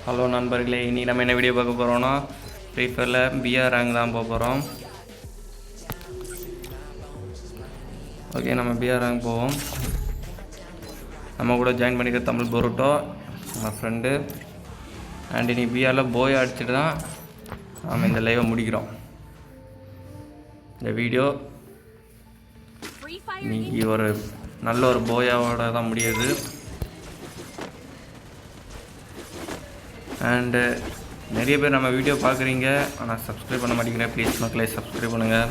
Hello நண்பர்களே, இனி நம்ம என்ன வீடியோ பார்க்க போகிறோன்னா ஃப்ரீ ஃபயரில் பிஆர் ரேங்க் தான் போக போகிறோம். ஓகே, நம்ம பிஆர் ரேங்க் போவோம். நம்ம கூட ஜாயின் பண்ணிக்கிற தமிழ் பொருட்டோ நம்ம ஃப்ரெண்டு. அண்ட் இனி பிஆரில் போய் அடிச்சுட்டு தான் நம்ம இந்த லைவை முடிக்கிறோம். இந்த வீடியோ இன்றைக்கி ஒரு நல்ல ஒரு போயாவோட தான் முடியுது. அண்டு நிறைய பேர் நம்ம வீடியோ பார்க்குறீங்க, ஆனால் சப்ஸ்கிரைப் பண்ண மாட்டேங்கிறேன். ப்ளீஸ் மக்களே, சப்ஸ்கிரைப் பண்ணுங்கள்.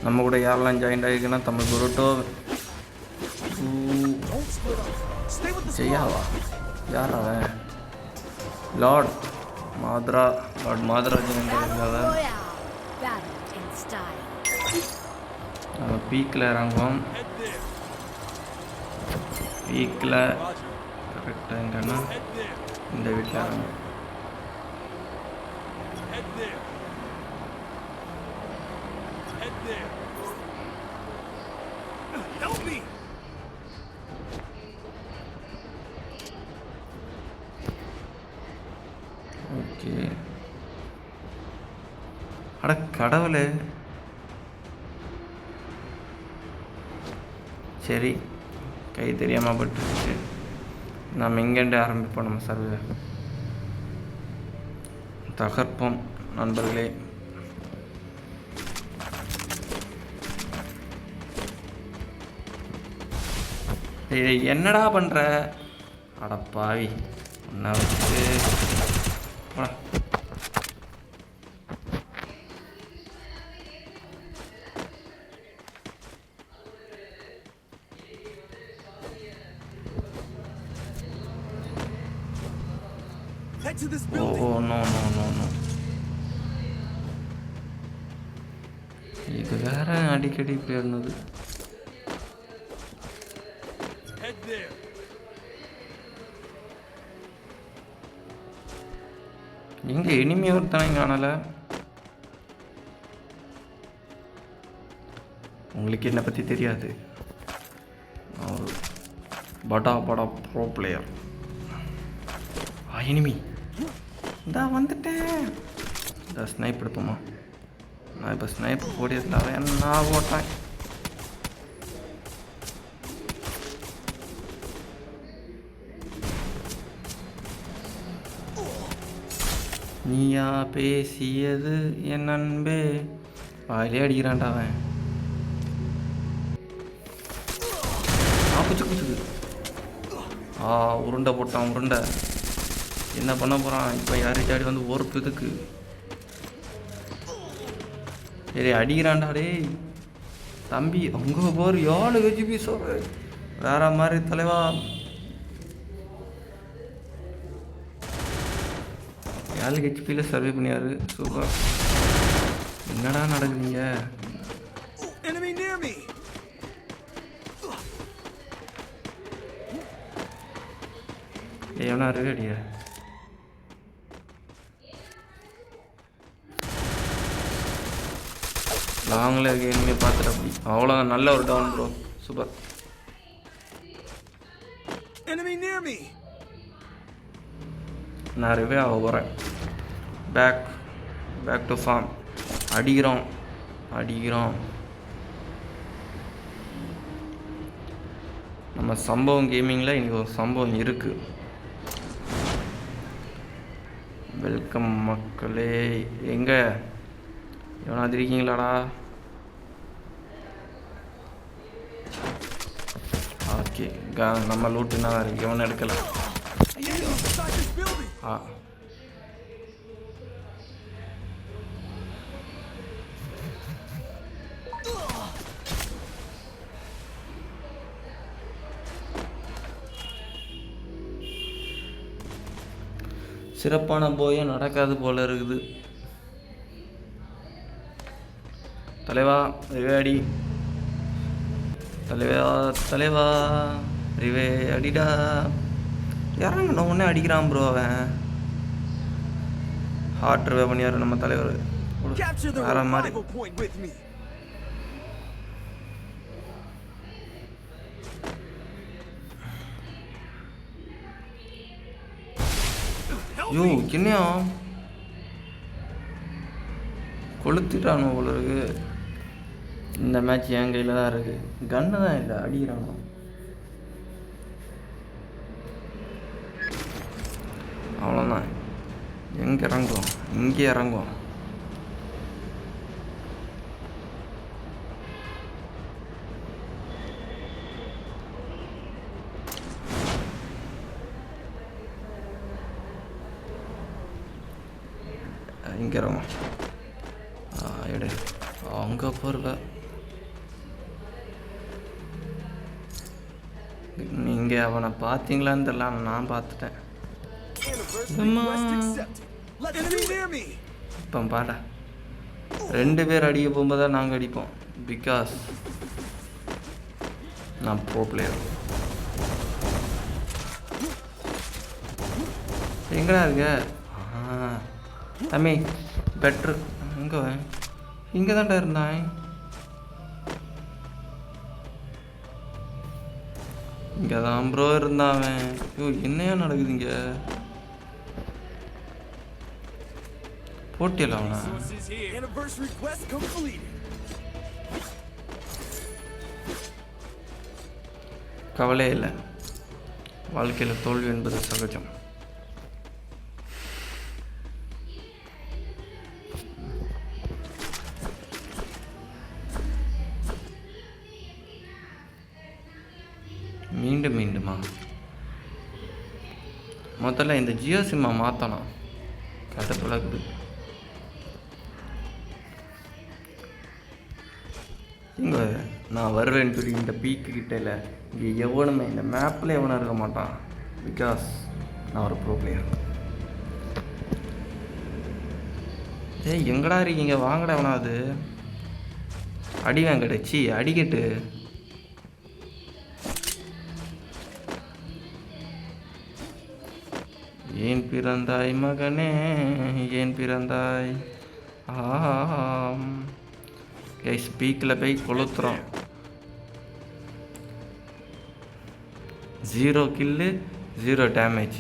நம்ம கூட யாரெல்லாம் ஜாயின் ஆகிருக்குன்னா தமிழ் பொருட்டோ, ஜெயாவா, யார் அவன், லார்ட் மாதராஜன் இருக்காத. நம்ம பீக்கில் இறங்குவோம். வீக்கில் கரெக்டாக எங்கன்னா இந்த வீட்டில் இறங்கும். ஓகே, அட கடவுளே. சரி, கை தெரியாமல் பட்டுருச்சு. நம்ம இங்கேண்டு ஆரம்பிப்போம். நம்ம சர்வே தகர்ப்போம் நண்பர்களே. என்னடா பண்ணுற அடப்பாவி, ஒன்றை வச்சு இது வேற அடிக்கடி போயிருந்தது. எங்க இனிமே ஒருத்தனை காணல. உங்களுக்கு என்னை பற்றி தெரியாது, நான் ஒரு படா ப்ரோ பிளேயர். இனிமி இந்தா வந்துட்டேன். இந்த ஸ்னைப் எடுப்போமா? நான் இப்போ ஸ்னைப் போடியதில் அவன் என்ன ஓட்டான். நீயா பேசியது என் அன்பே. வாயிலே அடிக்கிறான்டா அவன். குச்சுக்கு உருண்டை போட்டான். உருண்டை என்ன பண்ண போகிறான் இப்போ? யார்கிட்ட வந்து ஒருத்ததுக்கு சரி அடிக்கிறான்டா. டேய் தம்பி, அங்கே போர் 7 ஹெச்பி சொல்ற வேற மாதிரி தலைவா. 7 ஹெச்பியில் சர்வே பண்ணியாரு. சூப்பர். என்னடா நடக்குதுங்க? எவனா அடியா? லாங்கில் இருக்க இனிமே பார்த்துட்டு அப்படி அவ்வளோதான். நல்ல ஒரு டவுன் ப்ரோ, சூப்பர். நான் ரிவே ஆக போகிறேன். Back to form. அடிக்கிறோம். நம்ம சம்பவம் கேமிங்கில் இன்றைக்கி ஒரு சம்பவம் இருக்குது. வெல்கம் மக்களே. எங்கே எவனாவது இருக்கீங்களாடா? ஓகே, நம்ம லூட்டுனா இருக்கு. எவனை எடுக்கல. சிறப்பான போயும் நடக்காது போல இருக்குது. தலைவா ரிவே தலைவா ரிவே அடிடா. இறங்கண்ண உடனே அடிக்கிறான் ப்ரோ அவன். ஹார்ட் ரிவே பண்ணியாரு நம்ம தலைவர் வேற மாதிரி. யோ என்னையா கொளுத்திட்டானோ உங்களுக்கு. இந்த மேட்ச் என் கையில் தான் இருக்குது. கன்னு தான் இல்லை, அடிக்கிறானோ. அவ்வளோதான். எங்கே இறங்கும்? இங்கே இறங்கும். இங்கே இறங்கும். எடு அங்கே போகிறல. நீங்கள் அவனை பார்த்தீங்களான்னு தெரியல, நான் பார்த்துட்டேன். இப்போ பாடா 2 பேர் அடிக்க போகும்போது தான் நாங்கள் அடிப்போம். பிகாஸ் நான் ப்ரோ பிளேயர். எங்கடா இருக்க? தம்பி பெட்ரு எங்கே இங்கே தான்டா இருந்தான். இங்கே தான் ப்ரோ இருந்தான். ஐயோ என்னையா நடக்குது இங்கே? போட்டியல அவனா? கவலையே இல்லை, வாழ்க்கையில் தோல்வி என்பது சகஜம். மீண்டும் மீண்டுமா? முதல்ல இந்த ஜியோ சிம்மை மாற்றணும். கடுப்பில் இங்கே நான் வருவேன்னு சொல்லி இந்த பீக்கு கிட்டே இங்கே எவனுமே இந்த மேப்பில் எவனும் இருக்க மாட்டான். பிகாஸ் நான் ஒரு ப்ரோ பிளேயர். எங்கடா இருக்கீங்க? வாங்கடா எவனாவது அடி வாங்கடச்சி அடிக்கட்டு. ஏன் பிறந்தாய் மகனே, ஏன் பிறந்தாய்? ஸ்பீக்கில் போய் கொளுத்துறோம். 0 கில்லு 0 டேமேஜ்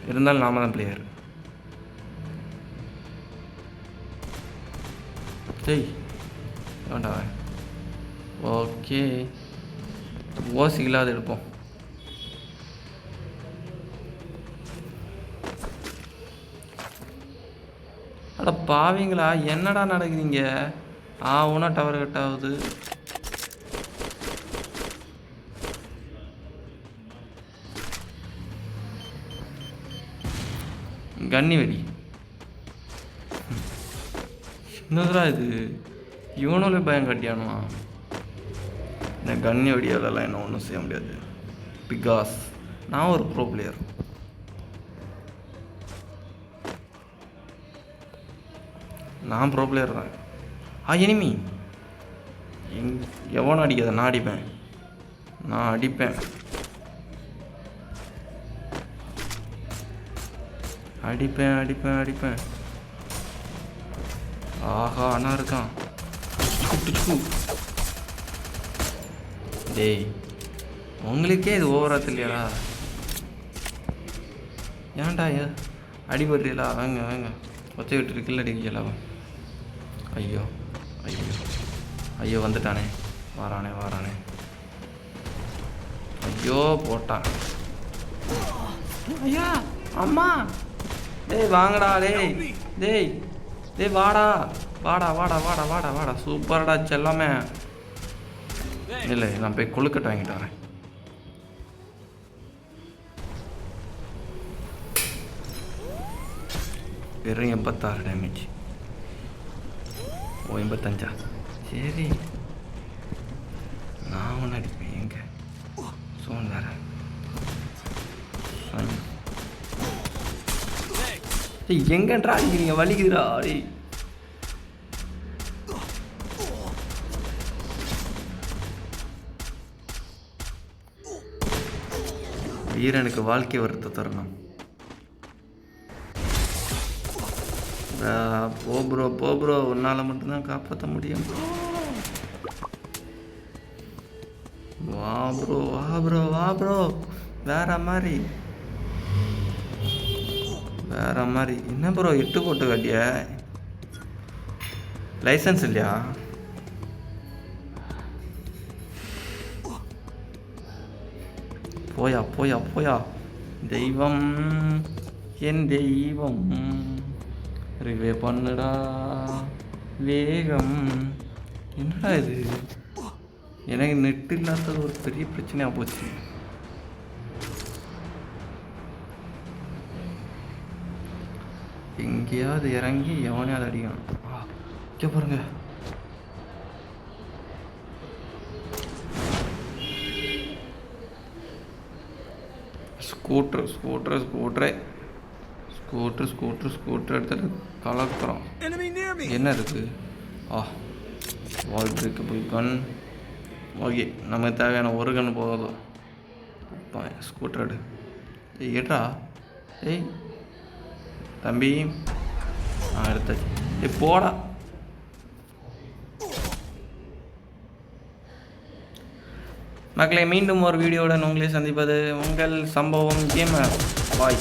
இருந்தாலும் நாம தான் பிளேயர். வேண்டா. ஓகே ஓசிக்கலாது எடுப்போம். அட பாவீங்களா, என்னடா நடக்குதுங்க? ஒன்றா டவர் கட் ஆகுது. கன்னி வெடி என்னதுடா இது? இவனோட பயம் கட்டியானுவா? இந்த கன்னி வெடியாலெல்லாம் என்ன ஒன்றும் செய்ய முடியாது. பிகாஸ் நான் ஒரு ப்ரோ பிளேயர். நான் ப்ரோ பிளேயர் தான். எனிமி எவனும் அடிக்காத, நான் அடிப்பேன். நான் அடிப்பேன் அடிப்பேன் அடிப்பேன் அடிப்பேன். ஆஹா அண்ணா இருக்கான். டேய் உங்களுக்கே இது ஓவராக இல்லையாடா? ஏன்டா அடிபடுறீங்களா? வாங்க வாங்க ஒத்தை விட்டு கில் அடிக்கலாம். ஐயோ ஐயோ ஐயோ வந்துட்டானே, வாரானே வாரானே. ஐயோ போட்டான். ஐயா அம்மா, டேய் வாங்கடா. டேய் வாடா வாடா வாடா வாடா வாடா வாடா. சூப்பர்டா செல்லாமே. இல்லை நான் போய் கொழுக்கட்டை வாங்கிட்டு வரேன். வெறும் 86 டேமேஜ். 85. சரி நான் ஒன்று அடிப்பேன். எங்க சோன் வேற எங்கன்றா அடிக்கிறீங்க? வலிக்குதுடா. வீரனுக்கு வாழ்க்கை வருத்த தருணம். போ ப்ரோ உன்னால் மட்டும்தான் காப்பாற்ற முடியும். வா ப்ரோ வேற மாதிரி. வேறு மாதிரி. என்ன ப்ரோ 8 போட்டு காட்டிய? லைசன்ஸ் இல்லையா? போயா போயா போயா. தெய்வம் என் தெய்வம் ரிவே பண்ணுடா வேகம். என்னடா இது? எனக்கு நெட் இல்லாதது ஒரு பெரிய பிரச்சனையாக போச்சு. எங்கேயாவது இறங்கி எவனையாவது அடிக்கணும். இங்கே பாருங்க. Scooter scooter scooter scooter scooter scooter எடுத்துகிட்டு கலக்கிறோம். என்ன இருக்குது? வால் பிரேக்கபிள் கன். ஓகே, நமக்கு தேவையான ஒரு கன் போதும். ஸ்கூட்டர் எடு. ஏட்டா ஏய் தம்பி, எடுத்தாச்சு. போடா. மக்களை மீண்டும் ஒரு வீடியோவுடன் உங்களை சந்திப்பது உங்கள் சம்பவம் கேமர். பாய்.